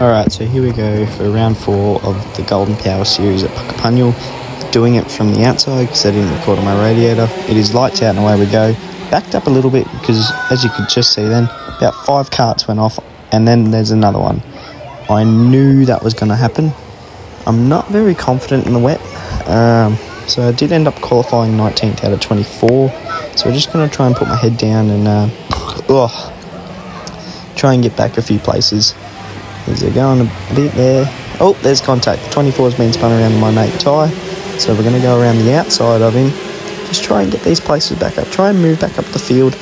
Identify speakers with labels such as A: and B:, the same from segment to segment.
A: Alright, so here we go for round 4 of the Golden Power series at Puckapunyal. Doing it from the outside because I didn't record on my radiator. It is lights out and away we go. Backed up a little bit because, as you could just see then, about 5 carts went off and then there's another one. I knew that was going to happen. I'm not very confident in the wet. So I did end up qualifying 19th out of 24. So we're just going to try and put my head down and try and get back a few places. Is it going a bit there? Oh, there's contact. 24's been spun around my mate Ty. So we're going to go around the outside of him. Just try and get these places back up. Try and move back up the field.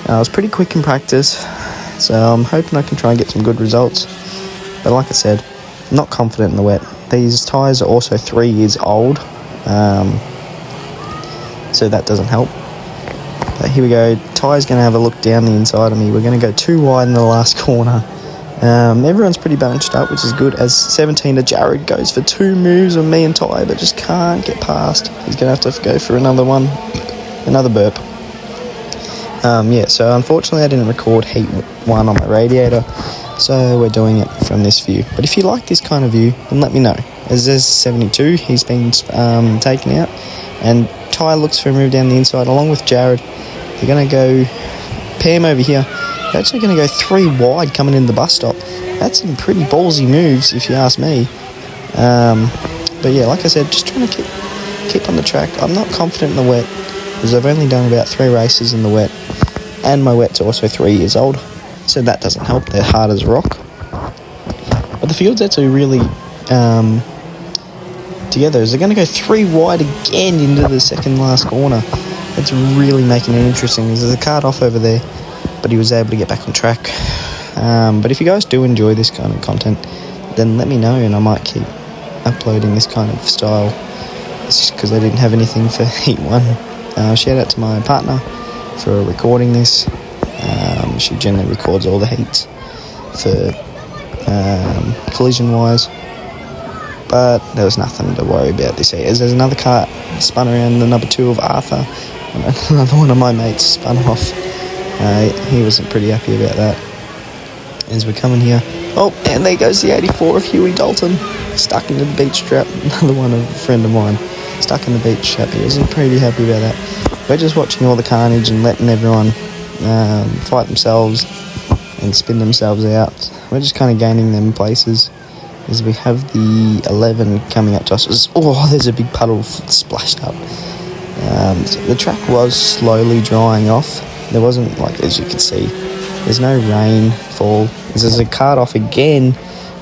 A: I was pretty quick in practice. So I'm hoping I can try and get some good results. But like I said, I'm not confident in the wet. These tyres are also 3 years old. So that doesn't help. But here we go. Ty's going to have a look down the inside of me. We're going to go too wide in the last corner. Everyone's pretty bunched up, which is good, as 17 Jared goes for 2 moves on me and Ty, but just can't get past. He's going to have to go for another burp. So unfortunately I didn't record heat 1 on my radiator, so we're doing it from this view. But if you like this kind of view, then let me know. As there's 72, he's been taken out, and Ty looks for a move down the inside along with Jared. They're going to go Pam over here. They're actually going to go 3 wide coming in the bus stop. That's some pretty ballsy moves, if you ask me. But yeah, like I said, just trying to keep on the track. I'm not confident in the wet, because I've only done about 3 races in the wet, and my wet's also 3 years old, so that doesn't help. They're hard as rock. But the field's actually really together. They're going to go 3 wide again into the second last corner. It's really making it interesting. There's a cart off over there, but he was able to get back on track. But if you guys do enjoy this kind of content, then let me know and I might keep uploading this kind of style. It's just because I didn't have anything for Heat 1. Shout out to my partner for recording this. She generally records all the heats for collision wise, but there was nothing to worry about this heat. There's another car spun around the number 2 of Arthur, and another one of my mates spun off. He wasn't pretty happy about that. As we're coming here, oh, and there goes the 84 of Huey Dalton, stuck into the beach trap. Another one of a friend of mine, stuck in the beach trap. He wasn't pretty happy about that. We're just watching all the carnage and letting everyone fight themselves and spin themselves out. We're just kind of gaining them places. As we have the 11 coming up to us. There's a big puddle splashed up. So the track was slowly drying off. There wasn't, as you can see, there's no rainfall. There's a cart off again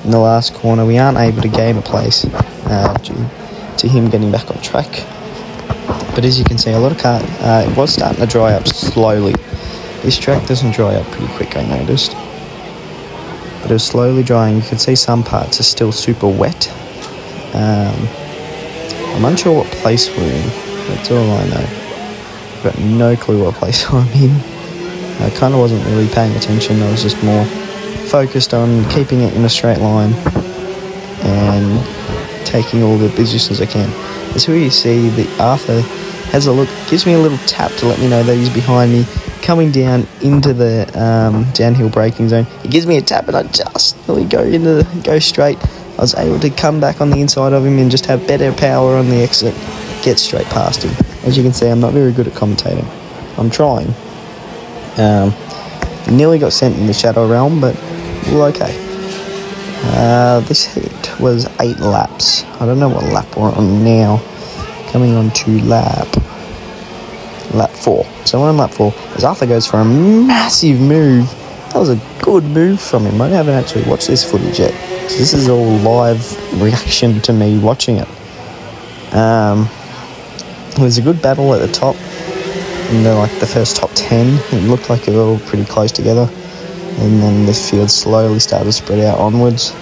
A: in the last corner. We aren't able to gain a place due to him getting back on track. But as you can see, a lot of cart, it was starting to dry up slowly. This track doesn't dry up pretty quick, I noticed. But it was slowly drying. You can see some parts are still super wet. I'm unsure what place we're in. That's all I know. I've got no clue what place I'm in. I kind of wasn't really paying attention. I was just more focused on keeping it in a straight line and taking all the positions I can. As here you see, the Arthur has a look, gives me a little tap to let me know that he's behind me, coming down into the downhill braking zone. He gives me a tap and I just nearly go straight. I was able to come back on the inside of him and just have better power on the exit, get straight past him. As you can see, I'm not very good at commentating. I'm trying. Nearly got sent in the Shadow Realm, but we're okay. This heat was 8 laps. I don't know what lap we're on now. Coming on to lap 4. So we're on lap 4. As Arthur goes for a massive move. That was a good move from him. I haven't actually watched this footage yet. So this is all live reaction to me watching it. It was a good battle at the top. In the first top 10, it looked like they were all pretty close together. And then the field slowly started to spread out onwards.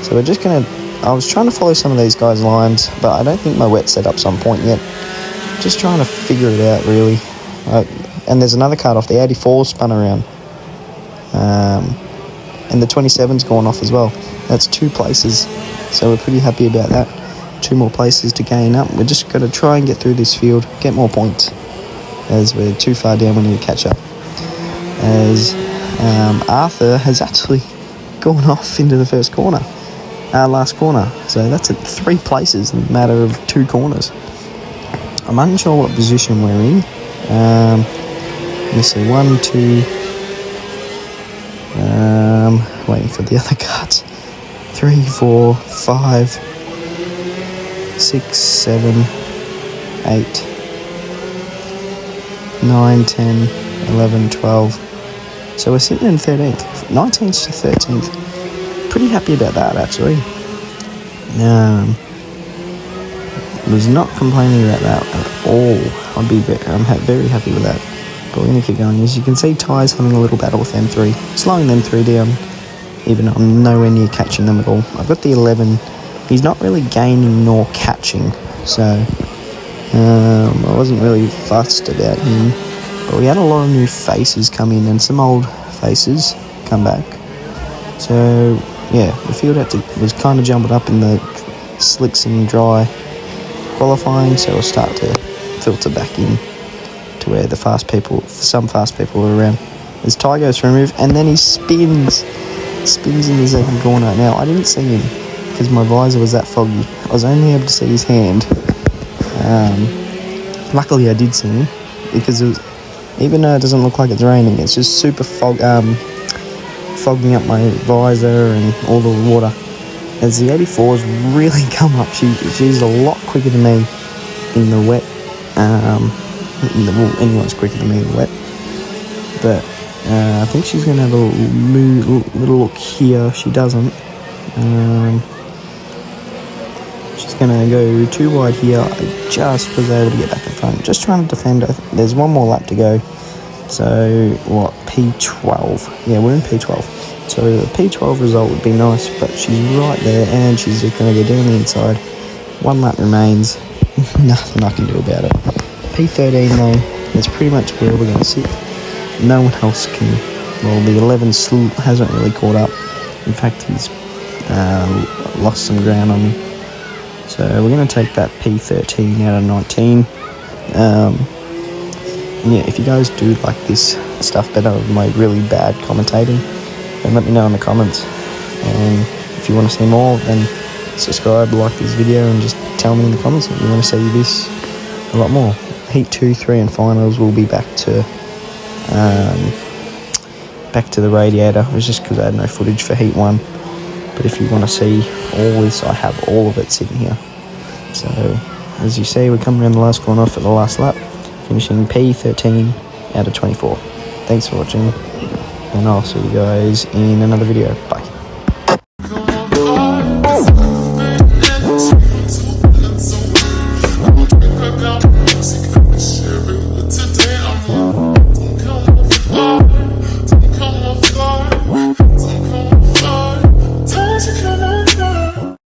A: So we're just going to... I was trying to follow some of these guys' lines, but I don't think my wet's set up's on point yet. Just trying to figure it out, really. And there's another cart off. The 84 spun around. And the 27's gone off as well. That's 2 places. So we're pretty happy about that. 2 more places to gain up. We're just going to try and get through this field, get more points. As we're too far down, we need to catch up. As Arthur has actually gone off into the first corner, last corner. So that's at 3 places in a matter of 2 corners. I'm unsure what position we're in. Let me see, 1, 2, waiting for the other carts. 3, 4, 5, 6, 7, 8, 9, 10, 11, 12. So we're sitting in 13th, 19th to 13th. Pretty happy about that, actually. Was not complaining about that at all. I'm very happy with that. But we're going to keep going. As you can see, Ty's having a little battle with M3, slowing them 3 down, even though I'm nowhere near catching them at all. I've got the 11. He's not really gaining nor catching, so I wasn't really fussed about him. But we had a lot of new faces come in and some old faces come back. So yeah, the field was kind of jumping up in the slicks and dry qualifying, so we'll start to filter back in to where some fast people are around. As Ty goes for a move, and then he spins in the second corner. Now, I didn't see him because my visor was that foggy. I was only able to see his hand. Luckily, I did see him because it was, even though it doesn't look like it's raining, it's just super fogging up my visor and all the water. As the 84's really come up, she's a lot quicker than me in the wet. Anyone's quicker than me in the wet. But I think she's going to have a little look here. She doesn't. She's going to go too wide here. I just was able to get back in front. Just trying to defend her. There's one more lap to go. So, what, P12? Yeah, we're in P12. So the P12 result would be nice, but she's right there, and she's just going to go down the inside. 1 lap remains. Nothing I can do about it. P13, though, that's pretty much where we're going to sit. No one else can. Well, the 11 still hasn't really caught up. In fact, he's lost some ground on me. So we're going to take that P13 out of 19. Yeah, if you guys do like this stuff better, my really bad commentating, then let me know in the comments. And if you want to see more, then subscribe, like this video, and just tell me in the comments if you want to see this a lot more. Heat 2, 3 and finals will be back to the radiator. It was just because I had no footage for Heat 1. But if you want to see all this, I have all of it sitting here. So, as you see, we're coming around the last corner for the last lap, finishing P13 out of 24. Thanks for watching, and I'll see you guys in another video.